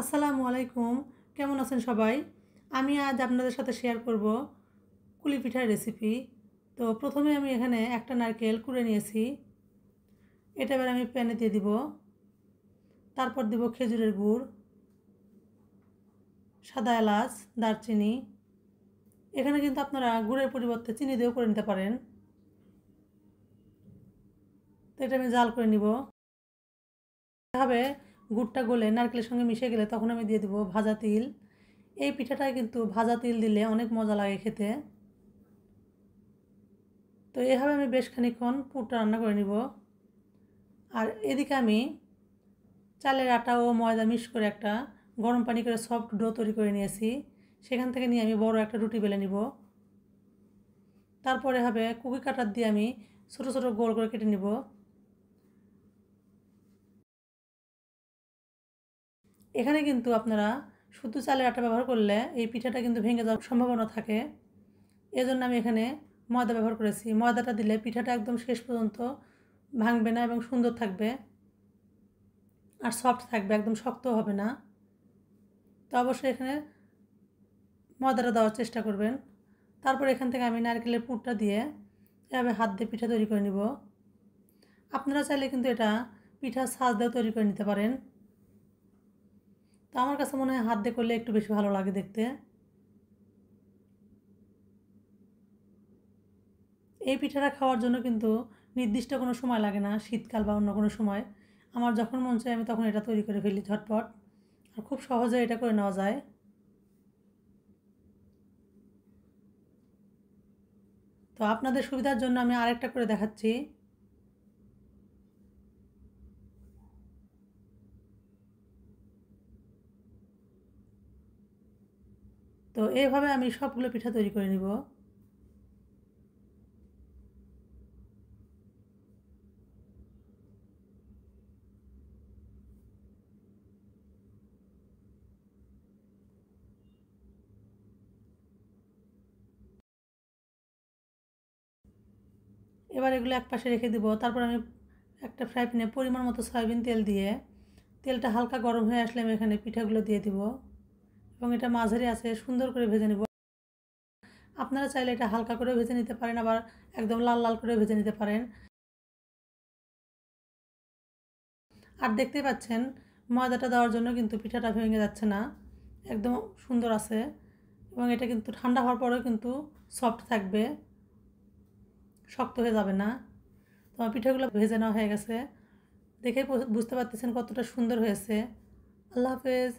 আসসালামু আলাইকুম। কেমন আছেন সবাই? আমি আজ আপনাদের সাথে শেয়ার করব কুলি পিঠার রেসিপি। তো প্রথমে আমি এখানে একটা নারকেল কুড়ে নিয়েছি। এটা এবার আমি প্যানে দিয়ে দিব। তারপর দিব খেজুরের গুড়, সাদা এলাচ, দারচিনি। এখানে কিন্তু আপনারা গুড়ের পরিবর্তে চিনি দিয়েও করে নিতে পারেন। তো এটা আমি জাল করে নিব। এভাবে গুড়টা গলে নারকেলের সঙ্গে মিশে গেলে তখন আমি দিয়ে দিব ভাজা তিল। এই পিঠাটায় কিন্তু ভাজা তিল দিলে অনেক মজা লাগে খেতে। তো এভাবে আমি বেশ খানিকক্ষণ পুরটা রান্না করে নিব। আর এদিকে আমি চালের আটা ও ময়দা মিক্স করে একটা গরম পানি করে সফট ডো তৈরি করে নিয়েছি। সেখান থেকে নিয়ে আমি বড় একটা রুটি বেলে নিব। তারপরে হবে কুকি কাটার দিয়ে আমি ছোট ছোট গোল করে কেটে নিব। এখানে কিন্তু আপনারা শুধু চালের আটা ব্যবহার করলে এই পিঠাটা কিন্তু ভেঙে যাওয়ার সম্ভাবনা থাকে। এজন্য আমি এখানে ময়দা ব্যবহার করেছি। ময়দাটা দিলে পিঠাটা একদম শেষ পর্যন্ত ভাঙবে না এবং সুন্দর থাকবে আর সফট থাকবে, একদম শক্ত হবে না। তো অবশ্যই এখানে ময়দাটা দেওয়ার চেষ্টা করবেন। তারপর এখান থেকে আমি নারকেলের পুরটা দিয়ে এভাবে হাত দিয়ে পিঠা তৈরি করে নিব। আপনারা চাইলে কিন্তু এটা পিঠা ছাঁচ দিয়েও তৈরি করে নিতে পারেন। তো আমার কাছে মনে হয় হাত দিয়ে করলে একটু বেশি ভালো লাগে দেখতে। এই পিঠাটা খাওয়ার জন্য কিন্তু নির্দিষ্ট কোনো সময় লাগে না, শীতকাল বা অন্য কোনো সময়। আমার যখন মন চায় আমি তখন এটা তৈরি করে ফেলি ঝটপট। আর খুব সহজে এটা করে নেওয়া যায়। তো আপনাদের সুবিধার জন্য আমি আরেকটা করে দেখাচ্ছি। তো এইভাবে আমি সবগুলো পিঠা তৈরি করে নিব। এবার এগুলো একপাশে রেখে দিব। তারপর আমি একটা ফ্রাই প্যানে পরিমাণ মতো সয়াবিন তেল দিয়ে তেলটা হালকা গরম হয়ে আসলে আমি এখানে পিঠাগুলো দিয়ে দিব এবং এটা মাঝারি আছে সুন্দর করে ভেজে নেব। আপনারা চাইলে এটা হালকা করে ভেজে নিতে পারেন, আবার একদম লাল লাল করে ভেজে নিতে পারেন। আর দেখতেই পাচ্ছেন ময়দাটা দেওয়ার জন্য কিন্তু পিঠাটা ভেঙে যাচ্ছে না, একদম সুন্দর আছে এবং এটা কিন্তু ঠান্ডা হওয়ার পরেও কিন্তু সফট থাকবে, শক্ত হয়ে যাবে না। তো আমার পিঠাগুলো ভেজে নেওয়া হয়ে গেছে, দেখে বুঝতে পারতেছেন কতটা সুন্দর হয়েছে। আল্লাহ হাফেজ।